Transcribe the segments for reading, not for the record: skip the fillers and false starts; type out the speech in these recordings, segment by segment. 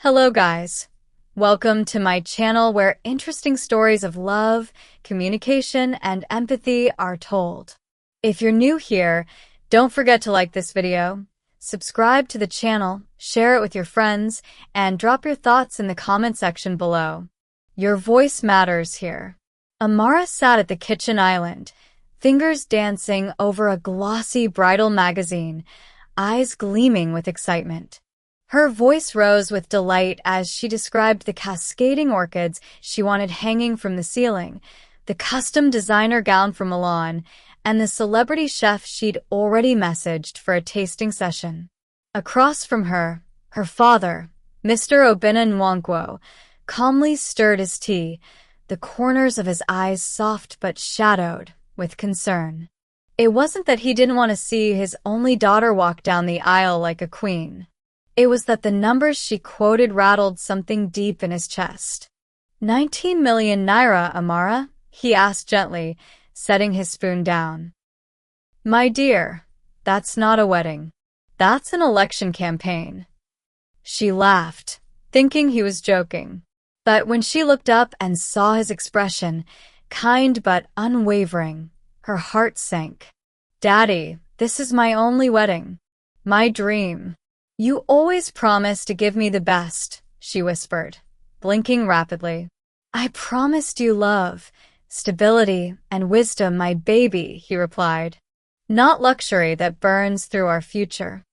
Hello guys. Welcome to my channel where interesting stories of love, communication, and empathy are told. If you're new here, don't forget to like this video, subscribe to the channel, share it with your friends, and drop your thoughts in the comment section below. Your voice matters here. Amara sat at the kitchen island, fingers dancing over a glossy bridal magazine, eyes gleaming with excitement. Her voice rose with delight as she described the cascading orchids she wanted hanging from the ceiling, the custom designer gown from Milan, and the celebrity chef she'd already messaged for a tasting session. Across from her, her father, Mr. Obinna Nwankwo, calmly stirred his tea, the corners of his eyes soft but shadowed with concern. It wasn't that he didn't want to see his only daughter walk down the aisle like a queen. It was that the numbers she quoted rattled something deep in his chest. 19 million naira, Amara? He asked gently, setting his spoon down. My dear, that's not a wedding. That's an election campaign. She laughed, thinking he was joking. But when she looked up and saw his expression, kind but unwavering, her heart sank. Daddy, this is my only wedding. My dream. You always promise to give me the best, she whispered, blinking rapidly. I promised you love, stability, and wisdom, my baby, he replied. Not luxury that burns through our future.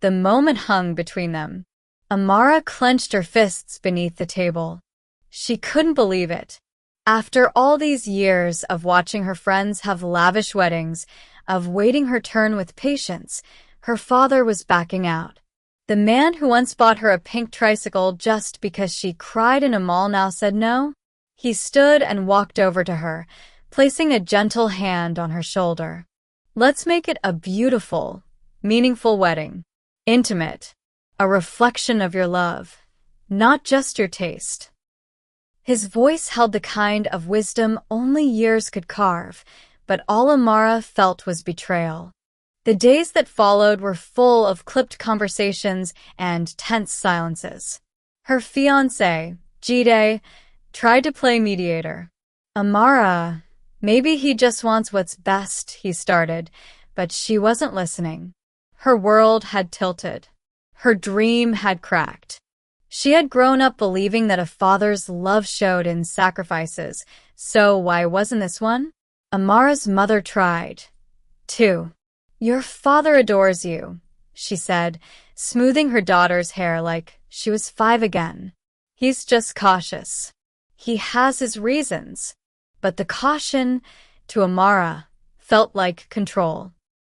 The moment hung between them. Amara clenched her fists beneath the table. She couldn't believe it. After all these years of watching her friends have lavish weddings, of waiting her turn with patience, her father was backing out. The man who once bought her a pink tricycle just because she cried in a mall now said no. He stood and walked over to her, placing a gentle hand on her shoulder. Let's make it a beautiful, meaningful wedding. Intimate. A reflection of your love, not just your taste. His voice held the kind of wisdom only years could carve, but all Amara felt was betrayal. The days that followed were full of clipped conversations and tense silences. Her fiancé, Jide, tried to play mediator. Amara, maybe he just wants what's best, he started, but she wasn't listening. Her world had tilted. Her dream had cracked. She had grown up believing that a father's love showed in sacrifices, so why wasn't this one? Amara's mother tried, too. Your father adores you, she said, smoothing her daughter's hair like she was 5 again. He's just cautious. He has his reasons. But the caution, to Amara, felt like control.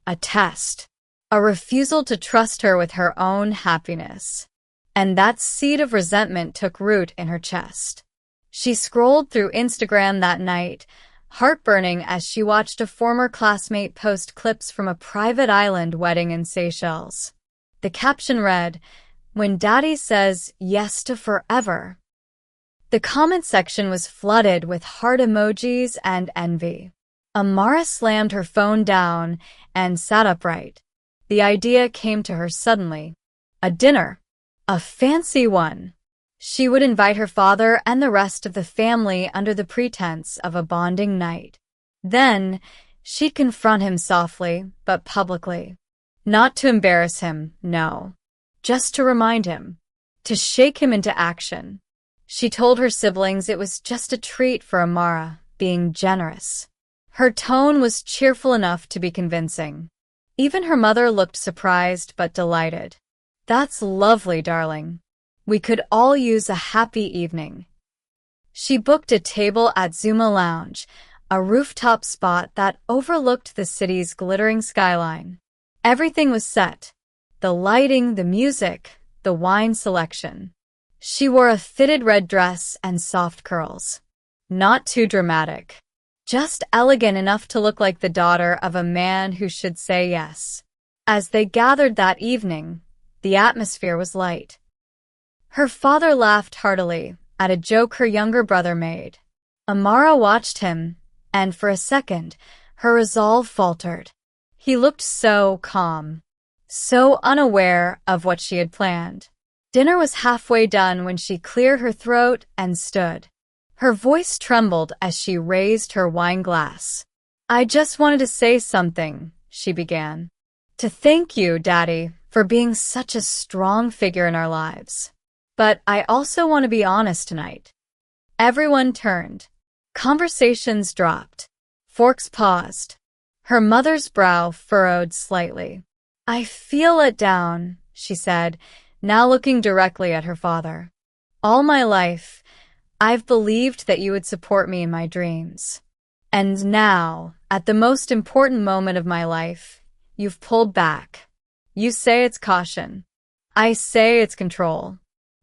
A test. A refusal to trust her with her own happiness. And that seed of resentment took root in her chest. She scrolled through Instagram that night, heartburning as she watched a former classmate post clips from a private island wedding in Seychelles. The caption read, "When Daddy says yes to forever." The comment section was flooded with heart emojis and envy. Amara slammed her phone down and sat upright. The idea came to her suddenly. A dinner. A fancy one. She would invite her father and the rest of the family under the pretense of a bonding night. Then, she'd confront him softly, but publicly. Not to embarrass him, no. Just to remind him. To shake him into action. She told her siblings it was just a treat for Amara, being generous. Her tone was cheerful enough to be convincing. Even her mother looked surprised but delighted. That's lovely, darling. We could all use a happy evening. She booked a table at Zuma Lounge, a rooftop spot that overlooked the city's glittering skyline. Everything was set. The lighting, the music, the wine selection. She wore a fitted red dress and soft curls. Not too dramatic. Just elegant enough to look like the daughter of a man who should say yes. As they gathered that evening, the atmosphere was light. Her father laughed heartily at a joke her younger brother made. Amara watched him, and for a second, her resolve faltered. He looked so calm, so unaware of what she had planned. Dinner was halfway done when she cleared her throat and stood. Her voice trembled as she raised her wine glass. "I just wanted to say something," she began. "To thank you, Daddy, for being such a strong figure in our lives. But I also want to be honest tonight." Everyone turned. Conversations dropped. Forks paused. Her mother's brow furrowed slightly. "I feel let down," she said, now looking directly at her father. "All my life, I've believed that you would support me in my dreams. And now, at the most important moment of my life, you've pulled back. You say it's caution. I say it's control.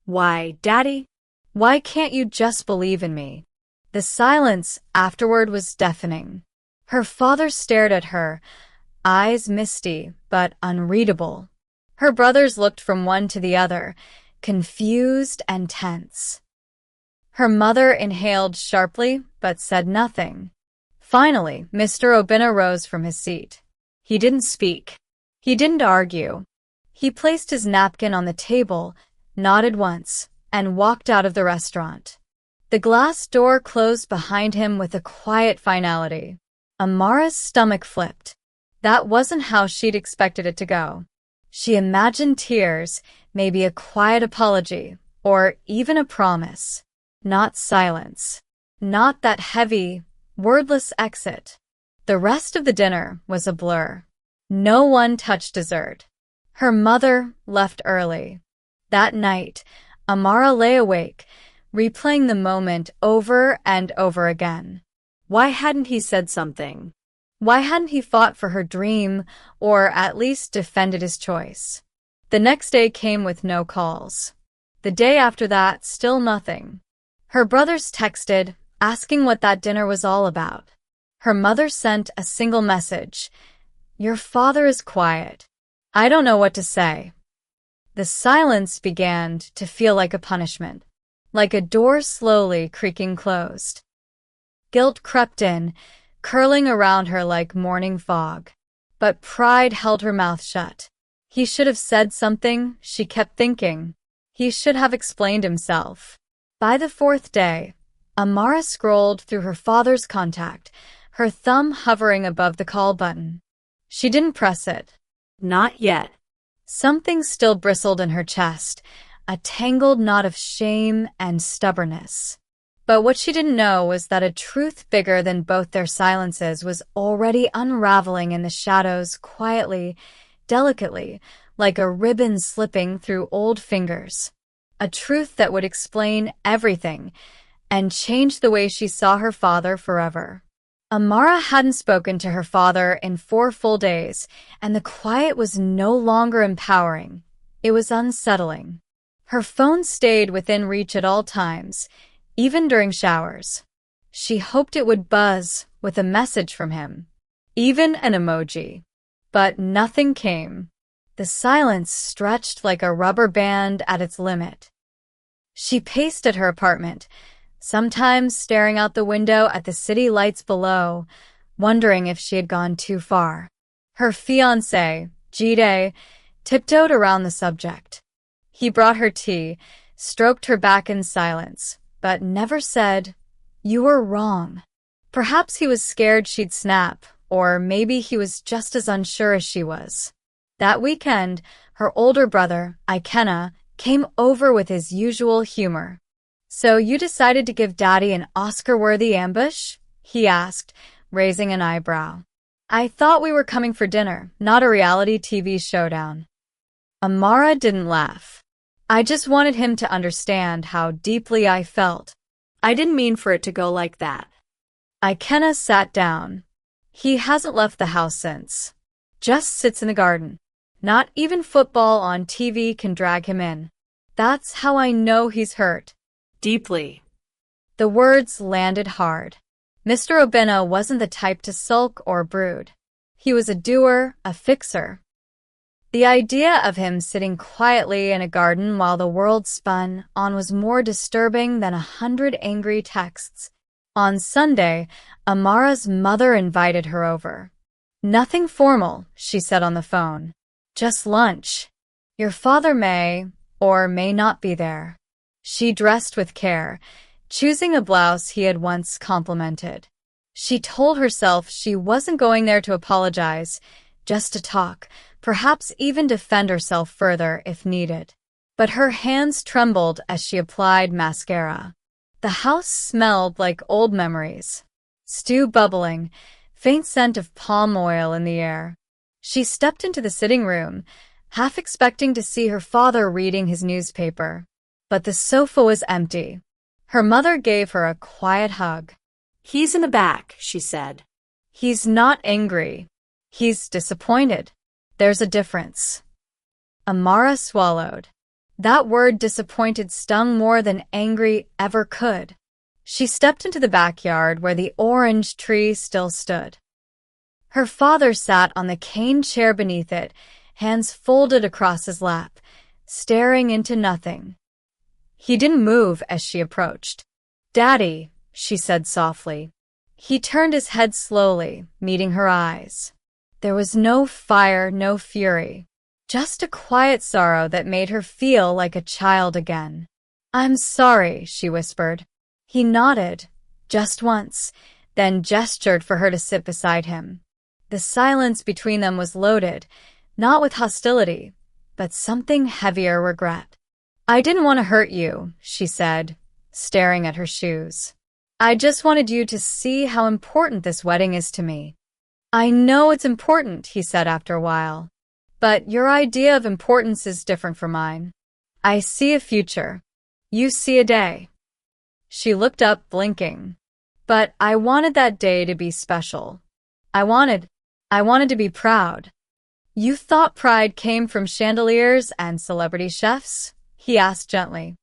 Why, Daddy? Why can't you just believe in me?" The silence afterward was deafening. Her father stared at her, eyes misty but unreadable. Her brothers looked from one to the other, confused and tense. Her mother inhaled sharply but said nothing. Finally, Mr. Obinna rose from his seat. He didn't speak. He didn't argue. He placed his napkin on the table, nodded once, and walked out of the restaurant. The glass door closed behind him with a quiet finality. Amara's stomach flipped. That wasn't how she'd expected it to go. She imagined tears, maybe a quiet apology, or even a promise. Not silence. Not that heavy, wordless exit. The rest of the dinner was a blur. No one touched dessert. Her mother left early. That night, Amara lay awake, replaying the moment over and over again. Why hadn't he said something? Why hadn't he fought for her dream, or at least defended his choice? The next day came with no calls. The day after that, still nothing. Her brothers texted, asking what that dinner was all about. Her mother sent a single message. "Your father is quiet. I don't know what to say." The silence began to feel like a punishment, like a door slowly creaking closed. Guilt crept in, curling around her like morning fog. But pride held her mouth shut. He should have said something, she kept thinking. He should have explained himself. By the fourth day, Amara scrolled through her father's contact, her thumb hovering above the call button. She didn't press it. Not yet. Something still bristled in her chest, a tangled knot of shame and stubbornness. But what she didn't know was that a truth bigger than both their silences was already unraveling in the shadows quietly, delicately, like a ribbon slipping through old fingers. A truth that would explain everything and change the way she saw her father forever. Amara hadn't spoken to her father in 4 full days, and the quiet was no longer empowering. It was unsettling. Her phone stayed within reach at all times, even during showers. She hoped it would buzz with a message from him, even an emoji. But nothing came. The silence stretched like a rubber band at its limit. She paced at her apartment, sometimes staring out the window at the city lights below, wondering if she had gone too far. Her fiancé, Jide, tiptoed around the subject. He brought her tea, stroked her back in silence, but never said, "You were wrong." Perhaps he was scared she'd snap, or maybe he was just as unsure as she was. That weekend, her older brother, Ikenna, came over with his usual humor. "So you decided to give Daddy an Oscar-worthy ambush?" he asked, raising an eyebrow. "I thought we were coming for dinner, not a reality TV showdown." Amara didn't laugh. "I just wanted him to understand how deeply I felt. I didn't mean for it to go like that." Ikenna sat down. "He hasn't left the house since. Just sits in the garden. Not even football on TV can drag him in. That's how I know he's hurt. Deeply." The words landed hard. Mr. Obinna wasn't the type to sulk or brood. He was a doer, a fixer. The idea of him sitting quietly in a garden while the world spun on was more disturbing than 100 angry texts. On Sunday, Amara's mother invited her over. "Nothing formal," she said on the phone. "Just lunch. Your father may, or may not be there. She dressed with care, choosing a blouse he had once complimented. She told herself she wasn't going there to apologize, just to talk, perhaps even defend herself further if needed. But her hands trembled as she applied mascara. The house smelled like old memories. Stew bubbling, faint scent of palm oil in the air. She stepped into the sitting room, half expecting to see her father reading his newspaper. But the sofa was empty. Her mother gave her a quiet hug. "He's in the back," she said. He's not angry. He's disappointed. There's a difference. Amara swallowed. That word disappointed stung more than angry ever could. She stepped into the backyard where the orange tree still stood. Her father sat on the cane chair beneath it, hands folded across his lap, staring into nothing. He didn't move as she approached. "Daddy," she said softly. He turned his head slowly, meeting her eyes. There was no fire, no fury. Just a quiet sorrow that made her feel like a child again. "I'm sorry," she whispered. He nodded, just once, then gestured for her to sit beside him. The silence between them was loaded, not with hostility, but something heavier regret. "I didn't want to hurt you," she said, staring at her shoes. "I just wanted you to see how important this wedding is to me." "I know it's important," he said after a while. "But your idea of importance is different from mine. I see a future. You see a day." She looked up, blinking. "But I wanted that day to be special. I wanted to be proud." "You thought pride came from chandeliers and celebrity chefs?" he asked gently.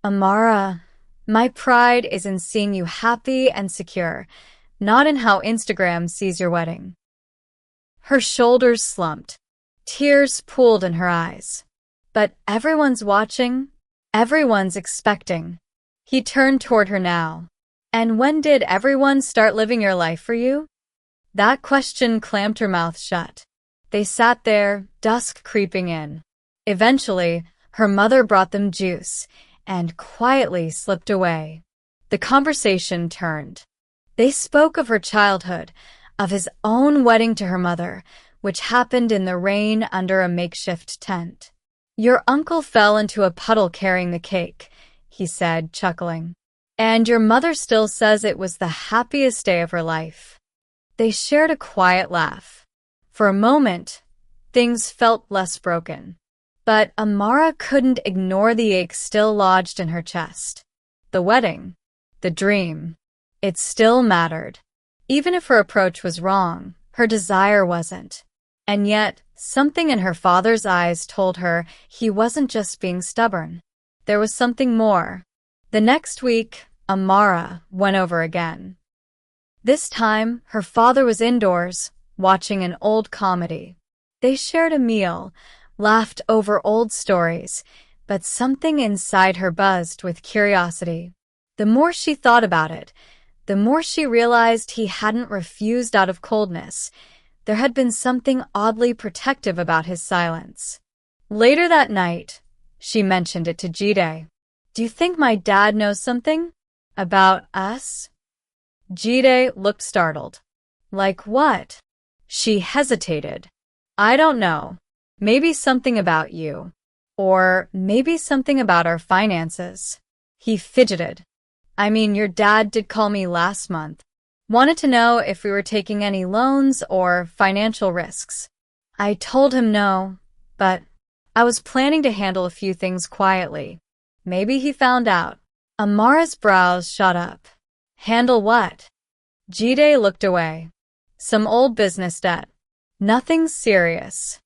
"Amara, my pride is in seeing you happy and secure, not in how Instagram sees your wedding." Her shoulders slumped. Tears pooled in her eyes. "But everyone's watching. Everyone's expecting." He turned toward her now. "And when did everyone start living your life for you?" That question clamped her mouth shut. They sat there, dusk creeping in. Eventually, her mother brought them juice and quietly slipped away. The conversation turned. They spoke of her childhood, of his own wedding to her mother, which happened in the rain under a makeshift tent. "Your uncle fell into a puddle carrying the cake," he said, chuckling. "And your mother still says it was the happiest day of her life." They shared a quiet laugh. For a moment, things felt less broken. But Amara couldn't ignore the ache still lodged in her chest. The wedding, the dream, it still mattered. Even if her approach was wrong, her desire wasn't. And yet, something in her father's eyes told her he wasn't just being stubborn. There was something more. The next week, Amara went over again. This time, her father was indoors, watching an old comedy. They shared a meal, laughed over old stories, but something inside her buzzed with curiosity. The more she thought about it, the more she realized he hadn't refused out of coldness. There had been something oddly protective about his silence. Later that night, she mentioned it to Jide. "Do you think my dad knows something? About us?" Jide looked startled. "Like what?" She hesitated. "I don't know. Maybe something about you. Or maybe something about our finances." He fidgeted. "I mean, your dad did call me last month. Wanted to know if we were taking any loans or financial risks. I told him no, but I was planning to handle a few things quietly. Maybe he found out." Amara's brows shot up. "Handle what?" Jide looked away. "Some old business debt. Nothing serious.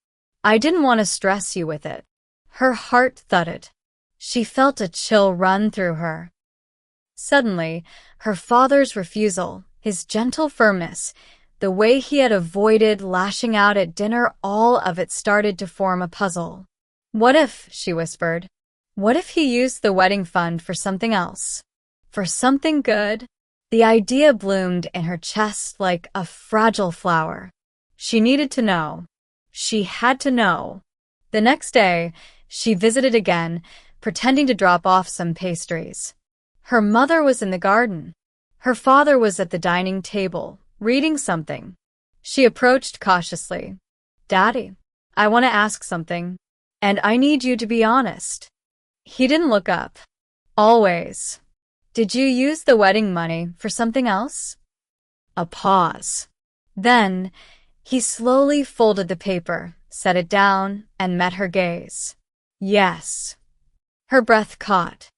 I didn't want to stress you with it." Her heart thudded. She felt a chill run through her. Suddenly, her father's refusal, his gentle firmness, the way he had avoided lashing out at dinner, all of it started to form a puzzle. "What if," she whispered, "what if he used the wedding fund for something else? For something good?" The idea bloomed in her chest like a fragile flower. She needed to know. She had to know. The next day, she visited again, pretending to drop off some pastries. Her mother was in the garden. Her father was at the dining table, reading something. She approached cautiously. "Daddy, I want to ask something, and I need you to be honest." He didn't look up. "Always. Did you use the wedding money for something else?" A pause. Then, he slowly folded the paper, set it down, and met her gaze. "Yes." Her breath caught.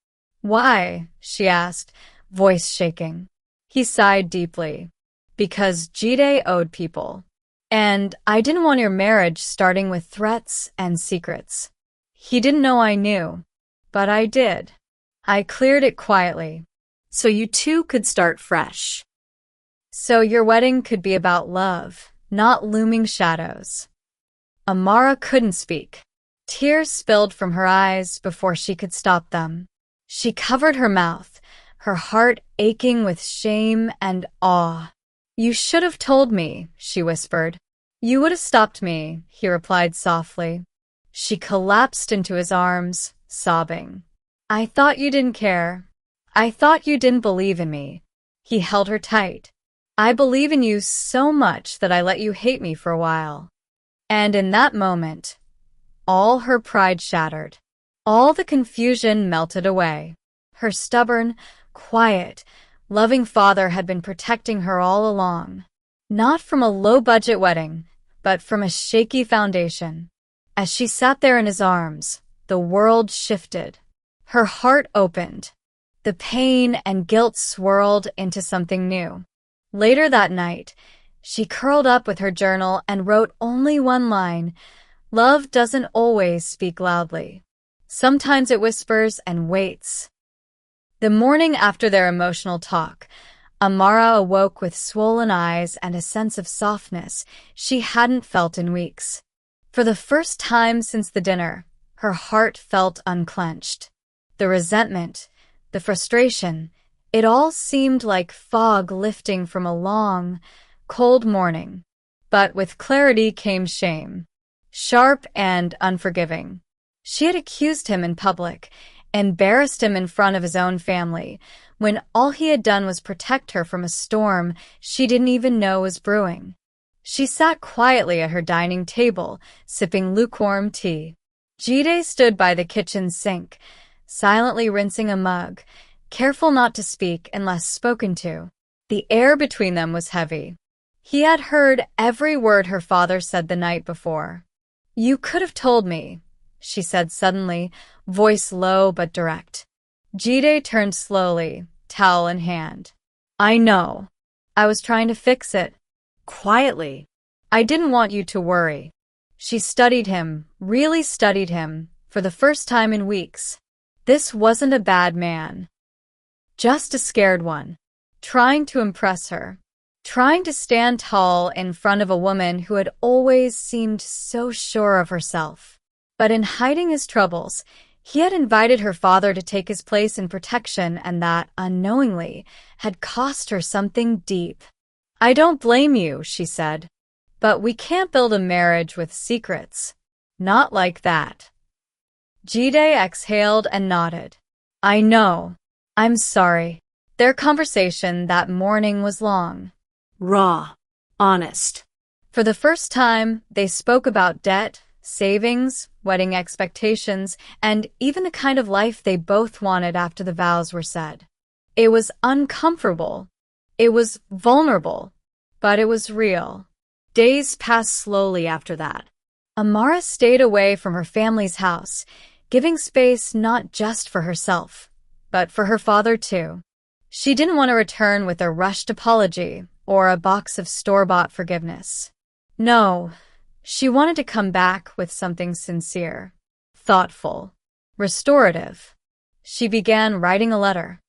"Why?" she asked, voice shaking. He sighed deeply. "Because Jide owed people. And I didn't want your marriage starting with threats and secrets." He didn't know I knew, but I did. I cleared it quietly. "So you two could start fresh." "So your wedding could be about love, not looming shadows." Amara couldn't speak. Tears spilled from her eyes before she could stop them. She covered her mouth, her heart aching with shame and awe. "You should have told me," she whispered. "You would have stopped me," he replied softly. She collapsed into his arms, sobbing. "I thought you didn't care. I thought you didn't believe in me." He held her tight. "I believe in you so much that I let you hate me for a while." And in that moment, all her pride shattered. All the confusion melted away. Her stubborn, quiet, loving father had been protecting her all along. Not from a low-budget wedding, but from a shaky foundation. As she sat there in his arms, the world shifted. Her heart opened. The pain and guilt swirled into something new. Later that night, she curled up with her journal and wrote only one line: "Love doesn't always speak loudly. Sometimes it whispers and waits." The morning after their emotional talk, Amara awoke with swollen eyes and a sense of softness she hadn't felt in weeks. For the first time since the dinner, her heart felt unclenched. The resentment, the frustration, it all seemed like fog lifting from a long, cold morning. But with clarity came shame, sharp and unforgiving. She had accused him in public, embarrassed him in front of his own family, when all he had done was protect her from a storm she didn't even know was brewing. She sat quietly at her dining table, sipping lukewarm tea. Jide stood by the kitchen sink, silently rinsing a mug, careful not to speak unless spoken to. The air between them was heavy. He had heard every word her father said the night before. "You could have told me," she said suddenly, voice low but direct. Jide turned slowly, towel in hand. "I know. I was trying to fix it. Quietly. I didn't want you to worry." She studied him, really studied him, for the first time in weeks. This wasn't a bad man. Just a scared one. Trying to impress her. Trying to stand tall in front of a woman who had always seemed so sure of herself. But in hiding his troubles, he had invited her father to take his place in protection, and that, unknowingly, had cost her something deep. "I don't blame you," she said. "But we can't build a marriage with secrets. Not like that." Jide exhaled and nodded. "I know. I'm sorry." Their conversation that morning was long. Raw. Honest. For the first time, they spoke about debt, savings, wedding expectations, and even the kind of life they both wanted after the vows were said. It was uncomfortable. It was vulnerable. But it was real. Days passed slowly after that. Amara stayed away from her family's house, giving space not just for herself, but for her father too. She didn't want to return with a rushed apology or a box of store-bought forgiveness. No, she wanted to come back with something sincere, thoughtful, restorative. She began writing a letter.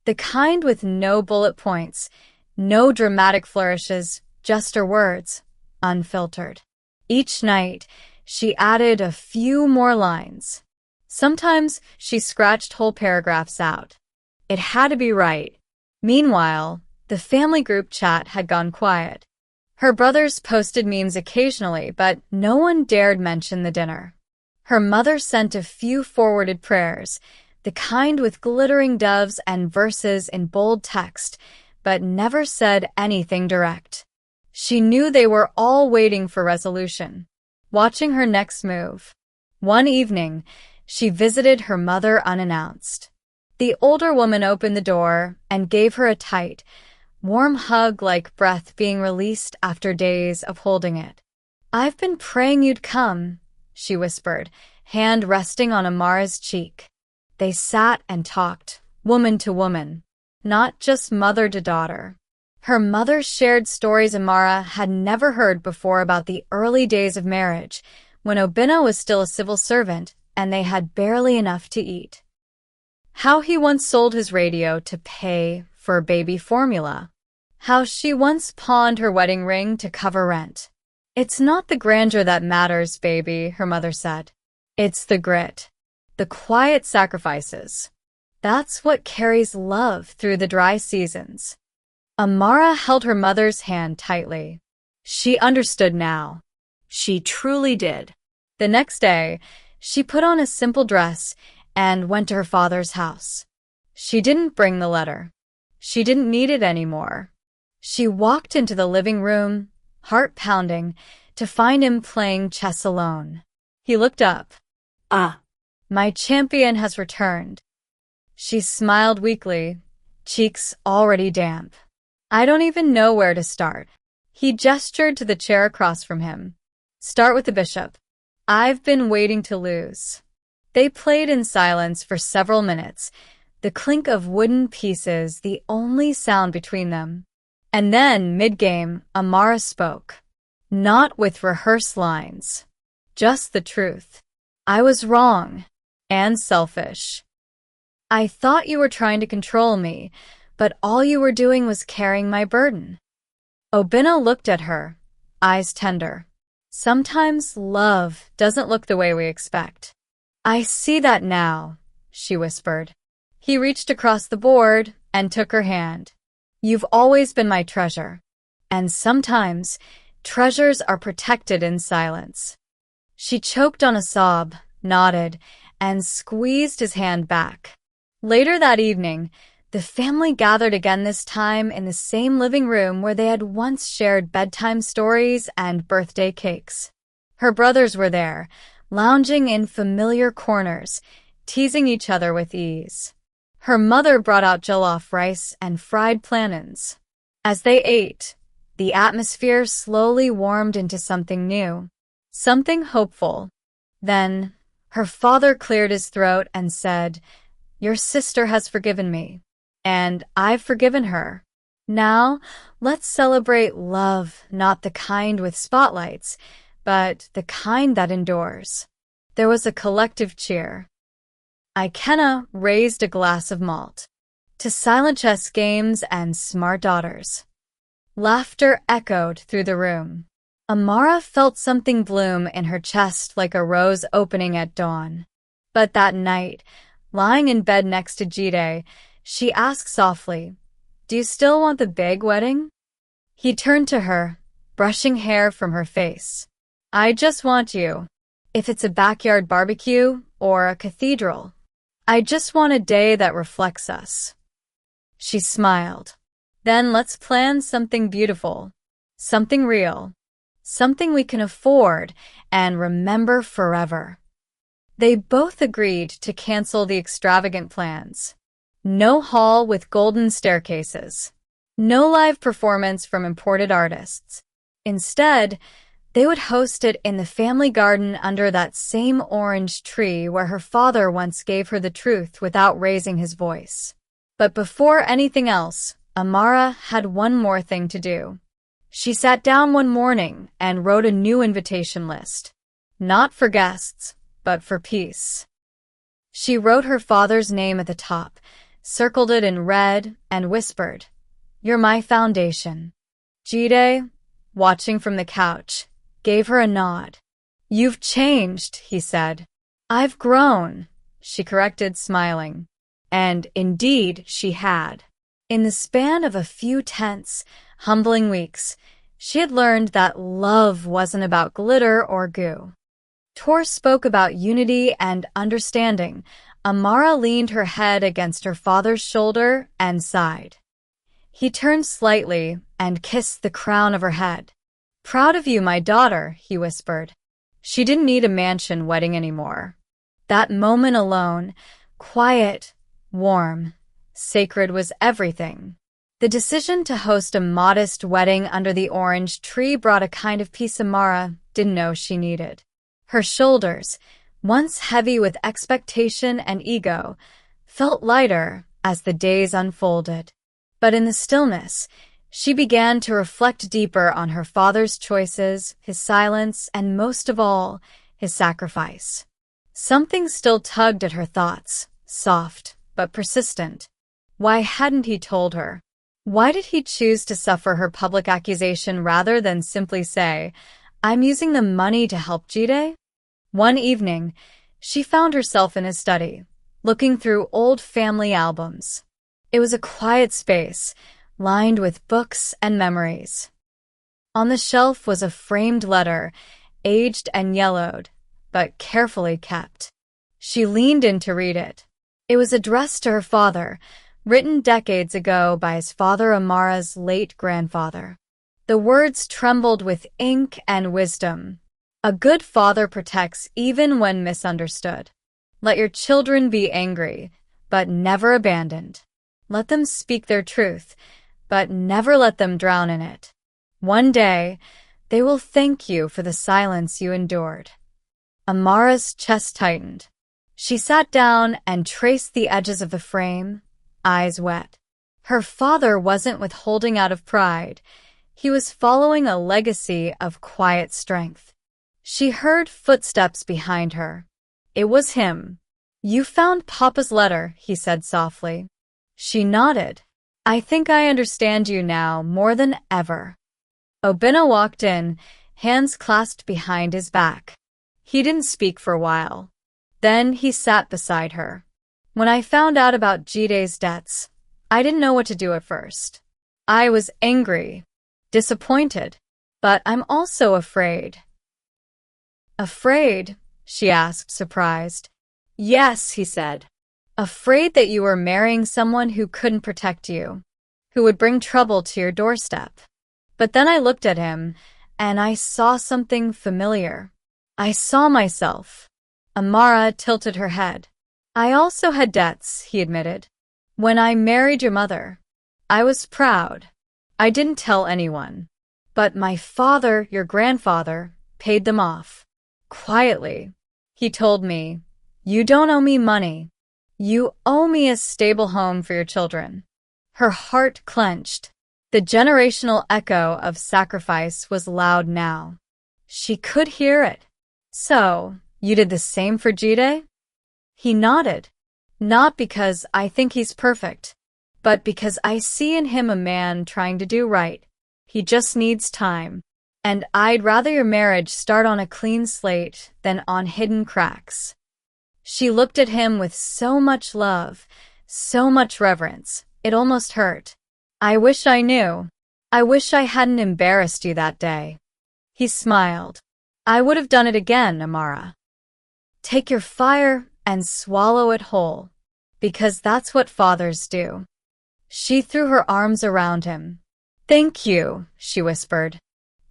The kind with no bullet points, no dramatic flourishes, just her words, unfiltered. Each night, she added a few more lines. Sometimes she scratched whole paragraphs out. It had to be right. Meanwhile, the family group chat had gone quiet. Her brothers posted memes occasionally, but no one dared mention the dinner. Her mother sent a few forwarded prayers, the kind with glittering doves and verses in bold text, but never said anything direct. She knew they were all waiting for resolution, watching her next move. One evening, she visited her mother unannounced. The older woman opened the door and gave her a tight, warm hug like breath being released after days of holding it. "I've been praying you'd come," she whispered, hand resting on Amara's cheek. They sat and talked, woman to woman, not just mother to daughter. Her mother shared stories Amara had never heard before about the early days of marriage, when Obinna was still a civil servant and they had barely enough to eat. How he once sold his radio to pay for baby formula. How she once pawned her wedding ring to cover rent. "It's not the grandeur that matters, baby," her mother said. "It's the grit. The quiet sacrifices. That's what carries love through the dry seasons." Amara held her mother's hand tightly. She understood now. She truly did. The next day, she put on a simple dress and went to her father's house. She didn't bring the letter. She didn't need it anymore. She walked into the living room, heart pounding, to find him playing chess alone. He looked up. "Ah, my champion has returned." She smiled weakly, cheeks already damp. "I don't even know where to start." He gestured to the chair across from him. "Start with the bishop. I've been waiting to lose." They played in silence for several minutes, the clink of wooden pieces the only sound between them. And then, mid-game, Amara spoke. Not with rehearsed lines. Just the truth. "I was wrong. And selfish. I thought you were trying to control me, but all you were doing was carrying my burden." Obinna looked at her, eyes tender. "Sometimes love doesn't look the way we expect." "I see that now," she whispered. He reached across the board and took her hand. "You've always been my treasure. And sometimes, treasures are protected in silence." She choked on a sob, nodded, and squeezed his hand back. Later that evening, the family gathered again, this time in the same living room where they had once shared bedtime stories and birthday cakes. Her brothers were there, lounging in familiar corners, teasing each other with ease. Her mother brought out jollof rice and fried plantains. As they ate, the atmosphere slowly warmed into something new, something hopeful. Then, her father cleared his throat and said, "Your sister has forgiven me, and I've forgiven her. Now, let's celebrate love, not the kind with spotlights, but the kind that endures." There was a collective cheer. Ikenna raised a glass of malt. To silent chess games and smart daughters. Laughter echoed through the room. Amara felt something bloom in her chest like a rose opening at dawn. But that night, lying in bed next to Jide, she asked softly, "Do you still want the big wedding?" He turned to her, brushing hair from her face. "I just want you. If it's a backyard barbecue or a cathedral. I just want a day that reflects us." She smiled. "Then let's plan something beautiful, something real, something we can afford and remember forever." They both agreed to cancel the extravagant plans. No hall with golden staircases. No live performance from imported artists. Instead, they would host it in the family garden under that same orange tree where her father once gave her the truth without raising his voice. But before anything else, Amara had one more thing to do. She sat down one morning and wrote a new invitation list. Not for guests, but for peace. She wrote her father's name at the top, circled it in red, and whispered, "You're my foundation." Jide, watching from the couch, gave her a nod. "You've changed," he said. "I've grown," she corrected, smiling. And indeed she had. In the span of a few tense, humbling weeks, she had learned that love wasn't about glitter or goo. Tor spoke about unity and understanding. Amara leaned her head against her father's shoulder and sighed. He turned slightly and kissed the crown of her head. "Proud of you, my daughter," he whispered. She didn't need a mansion wedding anymore. That moment alone, quiet, warm, sacred, was everything. The decision to host a modest wedding under the orange tree brought a kind of peace Amara didn't know she needed. Her shoulders, once heavy with expectation and ego, felt lighter as the days unfolded. But in the stillness, she began to reflect deeper on her father's choices, his silence, and most of all, his sacrifice. Something still tugged at her thoughts, soft but persistent. Why hadn't he told her? Why did he choose to suffer her public accusation rather than simply say, "I'm using the money to help Jide"? One evening, she found herself in his study, looking through old family albums. It was a quiet space, lined with books and memories. On the shelf was a framed letter, aged and yellowed, but carefully kept. She leaned in to read it. It was addressed to her father, written decades ago by his father, Amara's late grandfather. The words trembled with ink and wisdom. "A good father protects even when misunderstood. Let your children be angry, but never abandoned. Let them speak their truth, but never let them drown in it. One day, they will thank you for the silence you endured." Amara's chest tightened. She sat down and traced the edges of the frame, eyes wet. Her father wasn't withholding out of pride. He was following a legacy of quiet strength. She heard footsteps behind her. It was him. "You found Papa's letter," he said softly. She nodded. "I think I understand you now more than ever." Obinna walked in, hands clasped behind his back. He didn't speak for a while. Then he sat beside her. "When I found out about Jide's debts, I didn't know what to do at first. I was angry, disappointed, but I'm also afraid." "Afraid?" she asked, surprised. "Yes," he said. "Afraid that you were marrying someone who couldn't protect you, who would bring trouble to your doorstep." But then I looked at him, and I saw something familiar. I saw myself. Amara tilted her head. "I also had debts," he admitted. "When I married your mother, I was proud. I didn't tell anyone. But my father, your grandfather, paid them off. Quietly. He told me, 'You don't owe me money. You owe me a stable home for your children.'" Her heart clenched. The generational echo of sacrifice was loud now. She could hear it. "So, you did the same for Jide?" He nodded. "Not because I think he's perfect, but because I see in him a man trying to do right. He just needs time. And I'd rather your marriage start on a clean slate than on hidden cracks." She looked at him with so much love, so much reverence, it almost hurt. "I wish I knew. I wish I hadn't embarrassed you that day." He smiled. "I would have done it again, Amara. Take your fire and swallow it whole, because that's what fathers do." She threw her arms around him. "Thank you," she whispered.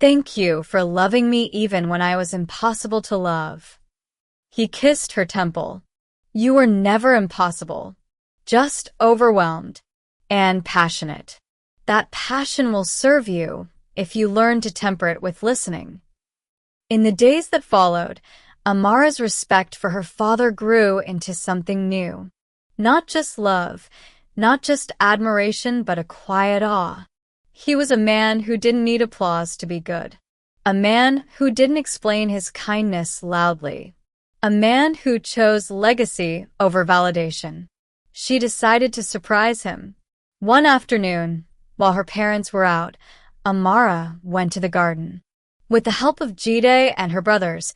"Thank you for loving me even when I was impossible to love." He kissed her temple. "You were never impossible, just overwhelmed and passionate. That passion will serve you if you learn to temper it with listening." In the days that followed, Amara's respect for her father grew into something new. Not just love, not just admiration, but a quiet awe. He was a man who didn't need applause to be good. A man who didn't explain his kindness loudly. A man who chose legacy over validation. She decided to surprise him. One afternoon, while her parents were out, Amara went to the garden. With the help of Jide and her brothers,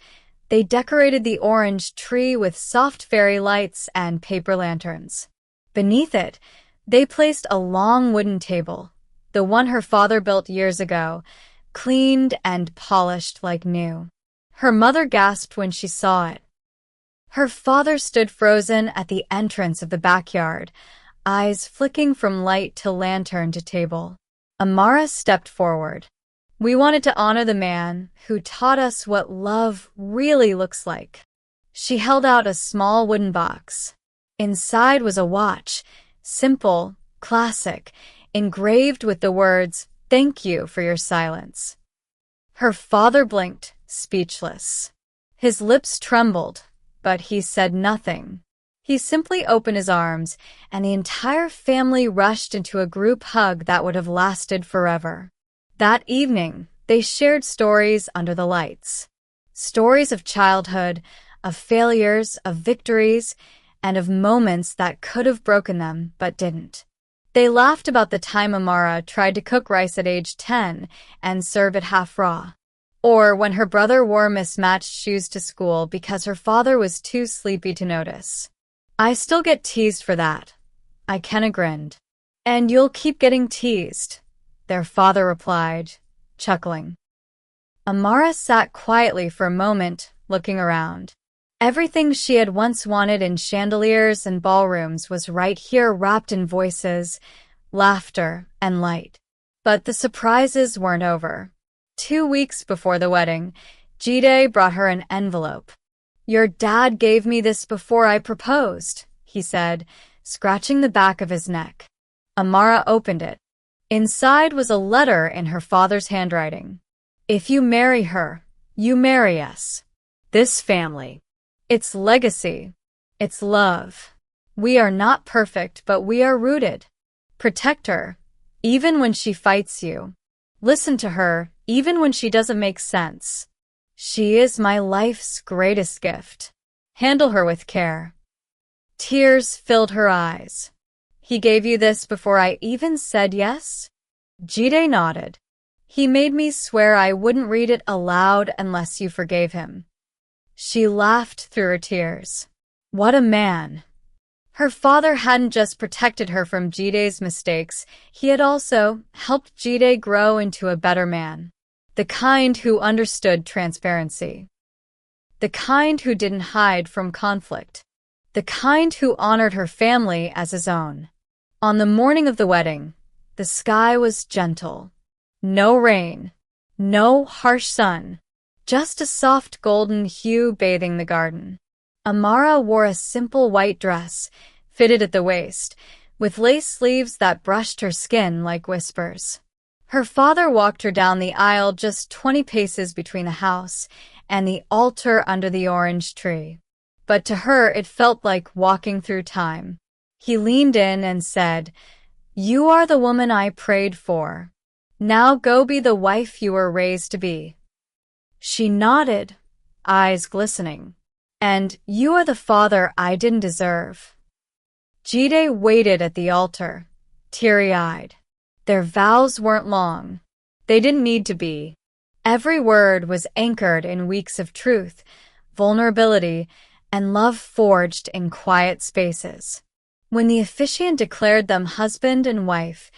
they decorated the orange tree with soft fairy lights and paper lanterns. Beneath it, they placed a long wooden table, the one her father built years ago, cleaned and polished like new. Her mother gasped when she saw it. Her father stood frozen at the entrance of the backyard, eyes flicking from light to lantern to table. Amara stepped forward. We wanted to honor the man who taught us what love really looks like. She held out a small wooden box. Inside was a watch, simple, classic, engraved with the words, "Thank you for your silence." Her father blinked, speechless. His lips trembled, but he said nothing. He simply opened his arms, and the entire family rushed into a group hug that would have lasted forever. That evening, they shared stories under the lights. Stories of childhood, of failures, of victories, and of moments that could have broken them but didn't. They laughed about the time Amara tried to cook rice at age 10 and serve it half raw. Or when her brother wore mismatched shoes to school because her father was too sleepy to notice. I still get teased for that. Ikenna grinned. And you'll keep getting teased, their father replied, chuckling. Amara sat quietly for a moment, looking around. Everything she had once wanted in chandeliers and ballrooms was right here, wrapped in voices, laughter, and light. But the surprises weren't over. 2 weeks before the wedding, Jide brought her an envelope. "Your dad gave me this before I proposed," he said, scratching the back of his neck. Amara opened it. Inside was a letter in her father's handwriting. "If you marry her, you marry us. This family. It's legacy. It's love. We are not perfect, but we are rooted. Protect her, even when she fights you. Listen to her, even when she doesn't make sense. She is my life's greatest gift. Handle her with care." Tears filled her eyes. "He gave you this before I even said yes?" Jide nodded. "He made me swear I wouldn't read it aloud unless you forgave him." She laughed through her tears. What a man! Her father hadn't just protected her from Jide's mistakes, he had also helped Jide grow into a better man. The kind who understood transparency. The kind who didn't hide from conflict. The kind who honored her family as his own. On the morning of the wedding, the sky was gentle. No rain. No harsh sun. Just a soft golden hue bathing the garden. Amara wore a simple white dress, fitted at the waist, with lace sleeves that brushed her skin like whispers. Her father walked her down the aisle just 20 paces between the house and the altar under the orange tree. But to her it felt like walking through time. He leaned in and said, "You are the woman I prayed for. Now go be the wife you were raised to be." She nodded, eyes glistening. "And you are the father I didn't deserve." Jide waited at the altar, teary-eyed. Their vows weren't long. They didn't need to be. Every word was anchored in weeks of truth, vulnerability, and love forged in quiet spaces. When the officiant declared them husband and wife,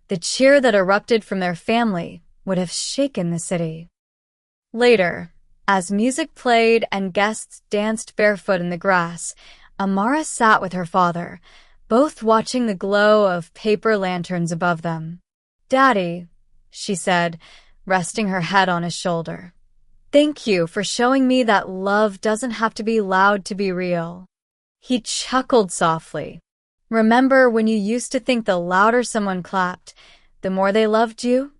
the cheer that erupted from their family would have shaken the city. Later, as music played and guests danced barefoot in the grass, Amara sat with her father, both watching the glow of paper lanterns above them. "Daddy," she said, resting her head on his shoulder. "Thank you for showing me that love doesn't have to be loud to be real." He chuckled softly. "Remember when you used to think the louder someone clapped, the more they loved you?"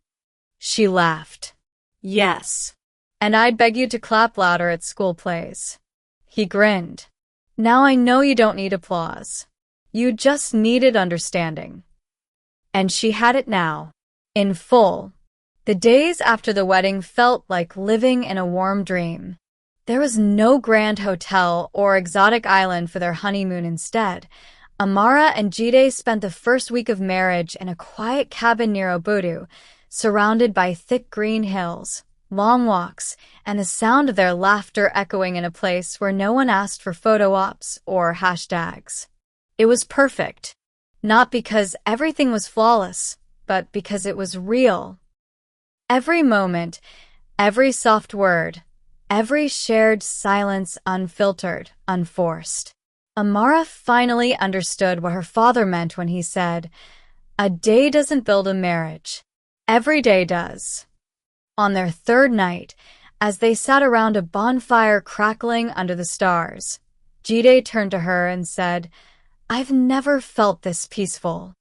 She laughed. "Yes. And I'd beg you to clap louder at school plays." He grinned. "Now I know you don't need applause. You just needed understanding." And she had it now, in full. The days after the wedding felt like living in a warm dream. There was no grand hotel or exotic island for their honeymoon. Instead, Amara and Jide spent the first week of marriage in a quiet cabin near Obudu, surrounded by thick green hills, long walks, and the sound of their laughter echoing in a place where no one asked for photo ops or hashtags. It was perfect, not because everything was flawless, but because it was real. Every moment, every soft word, every shared silence unfiltered, unforced. Amara finally understood what her father meant when he said, "A day doesn't build a marriage. Every day does." On their third night, as they sat around a bonfire crackling under the stars, Jide turned to her and said, "I've never felt this peaceful."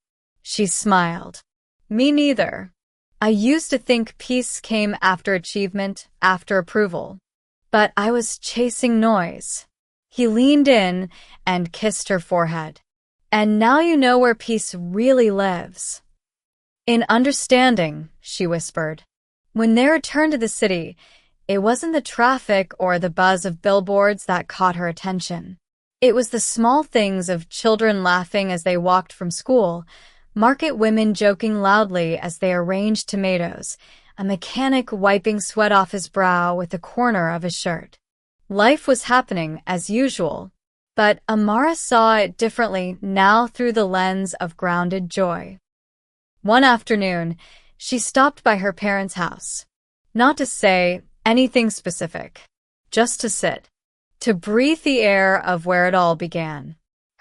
She smiled. "Me neither. I used to think peace came after achievement, after approval. But I was chasing noise." He leaned in and kissed her forehead. "And now you know where peace really lives." "In understanding," she whispered. When they returned to the city, it wasn't the traffic or the buzz of billboards that caught her attention. It was the small things of children laughing as they walked from school, market women joking loudly as they arranged tomatoes, a mechanic wiping sweat off his brow with the corner of his shirt. Life was happening as usual, but Amara saw it differently now through the lens of grounded joy. One afternoon, she stopped by her parents' house. Not to say anything specific, just to sit, to breathe the air of where it all began.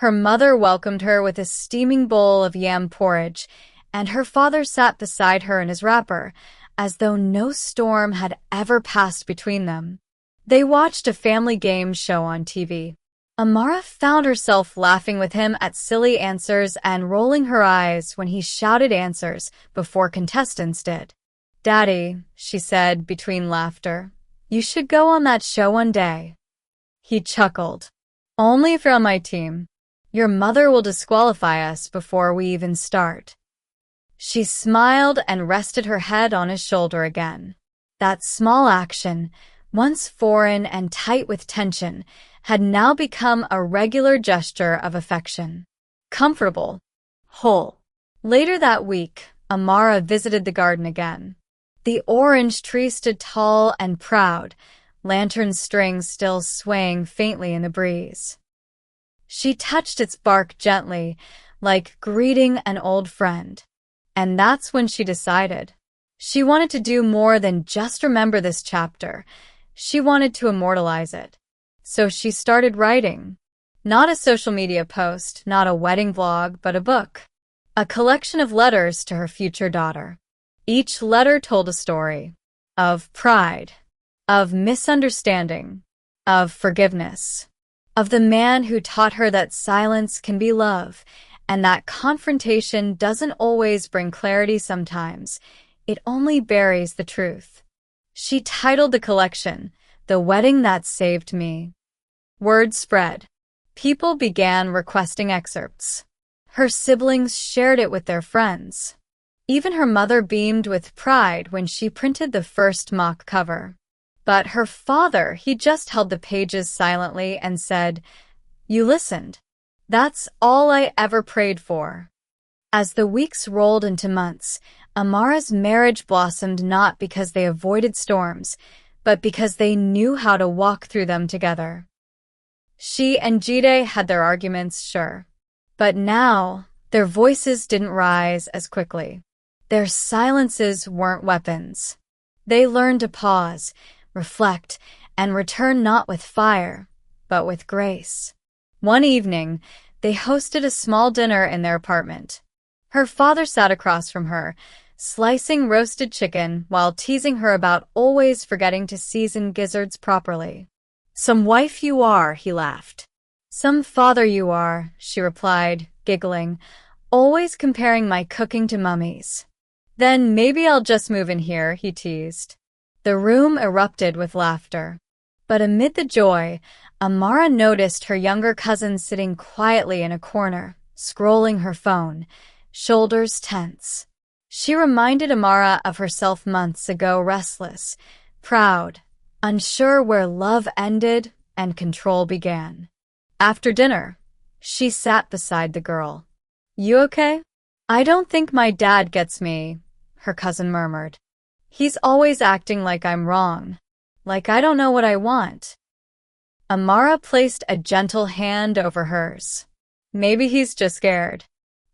Her mother welcomed her with a steaming bowl of yam porridge, and her father sat beside her in his wrapper, as though no storm had ever passed between them. They watched a family game show on TV. Amara found herself laughing with him at silly answers and rolling her eyes when he shouted answers before contestants did. "Daddy," she said between laughter, "you should go on that show one day." He chuckled. "Only if you're on my team. Your mother will disqualify us before we even start." She smiled and rested her head on his shoulder again. That small action, once foreign and tight with tension, had now become a regular gesture of affection. Comfortable. Whole. Later that week, Amara visited the garden again. The orange tree stood tall and proud, lantern strings still swaying faintly in the breeze. She touched its bark gently, like greeting an old friend. And that's when she decided. She wanted to do more than just remember this chapter. She wanted to immortalize it. So she started writing. Not a social media post, not a wedding vlog, but a book. A collection of letters to her future daughter. Each letter told a story. Of pride. Of misunderstanding. Of forgiveness. Of the man who taught her that silence can be love, and that confrontation doesn't always bring clarity sometimes. It only buries the truth. She titled the collection, "The Wedding That Saved Me." Word spread. People began requesting excerpts. Her siblings shared it with their friends. Even her mother beamed with pride when she printed the first mock cover. But her father, he just held the pages silently and said, "You listened. That's all I ever prayed for." As the weeks rolled into months, Amara's marriage blossomed not because they avoided storms, but because they knew how to walk through them together. She and Jide had their arguments, sure. But now, their voices didn't rise as quickly. Their silences weren't weapons. They learned to pause, reflect, and return not with fire, but with grace. One evening, they hosted a small dinner in their apartment. Her father sat across from her, slicing roasted chicken while teasing her about always forgetting to season gizzards properly. "Some wife you are," he laughed. "Some father you are," she replied, giggling, "always comparing my cooking to Mummy's." "Then maybe I'll just move in here," he teased. The room erupted with laughter. But amid the joy, Amara noticed her younger cousin sitting quietly in a corner, scrolling her phone, shoulders tense. She reminded Amara of herself months ago, restless, proud, unsure where love ended and control began. After dinner, she sat beside the girl. "You okay?" "I don't think my dad gets me," her cousin murmured. "He's always acting like I'm wrong, like I don't know what I want." Amara placed a gentle hand over hers. "Maybe he's just scared.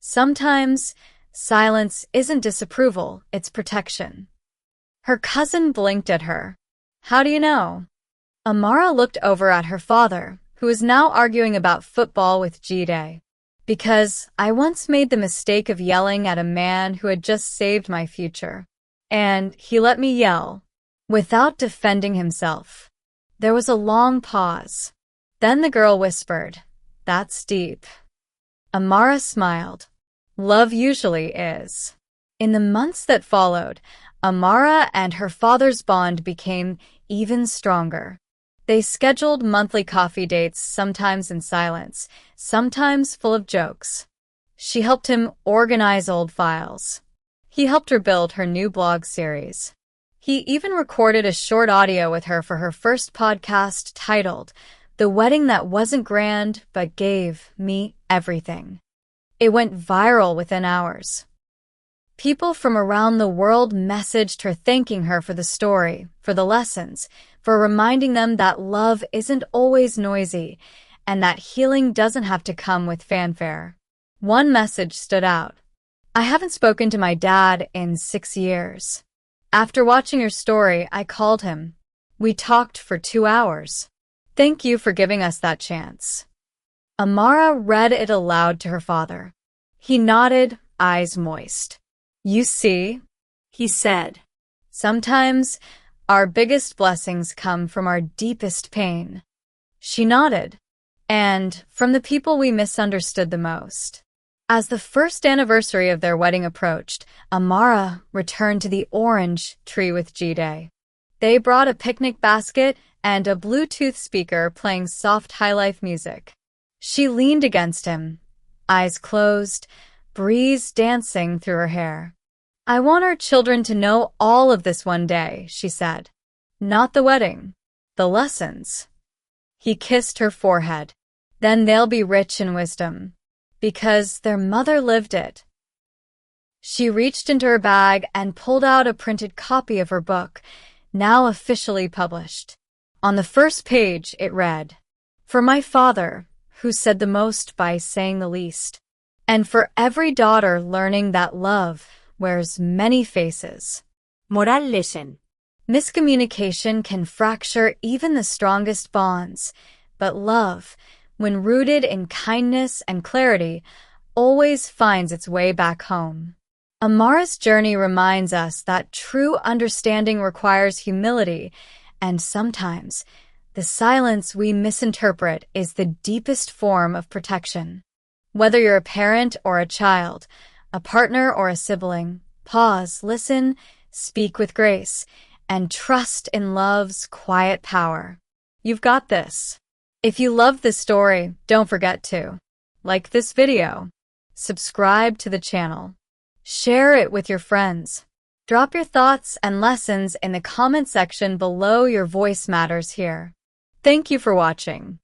Sometimes, silence isn't disapproval, it's protection." Her cousin blinked at her. "How do you know?" Amara looked over at her father, who was now arguing about football with Jide. Because I once made the mistake of yelling at a man who had just saved my future. And he let me yell, without defending himself. There was a long pause. Then the girl whispered, "That's deep." Amara smiled. Love usually is. In the months that followed, Amara and her father's bond became even stronger. They scheduled monthly coffee dates, sometimes in silence, sometimes full of jokes. She helped him organize old files. He helped her build her new blog series. He even recorded a short audio with her for her first podcast titled, "The Wedding That Wasn't Grand But Gave Me Everything." It went viral within hours. People from around the world messaged her thanking her for the story, for the lessons, for reminding them that love isn't always noisy and that healing doesn't have to come with fanfare. One message stood out. "I haven't spoken to my dad in 6 years. After watching your story, I called him. We talked for 2 hours. Thank you for giving us that chance." Amara read it aloud to her father. He nodded, eyes moist. "You see," he said, "sometimes our biggest blessings come from our deepest pain." She nodded. "And from the people we misunderstood the most." As the first anniversary of their wedding approached, Amara returned to the orange tree with Jide. They brought a picnic basket and a Bluetooth speaker playing soft highlife music. She leaned against him, eyes closed, breeze dancing through her hair. "I want our children to know all of this one day," she said. "Not the wedding, the lessons." He kissed her forehead. "Then they'll be rich in wisdom, because their mother lived it." She reached into her bag and pulled out a printed copy of her book, now officially published. On the first page, it read, "For my father, who said the most by saying the least, and for every daughter learning that love wears many faces." Moral lesson. Miscommunication can fracture even the strongest bonds, but love, when rooted in kindness and clarity, always finds its way back home. Amara's journey reminds us that true understanding requires humility, and sometimes the silence we misinterpret is the deepest form of protection. Whether you're a parent or a child, a partner or a sibling, pause, listen, speak with grace, and trust in love's quiet power. You've got this. If you love this story, don't forget to like this video, subscribe to the channel, share it with your friends. Drop your thoughts and lessons in the comment section below. Your voice matters here. Thank you for watching.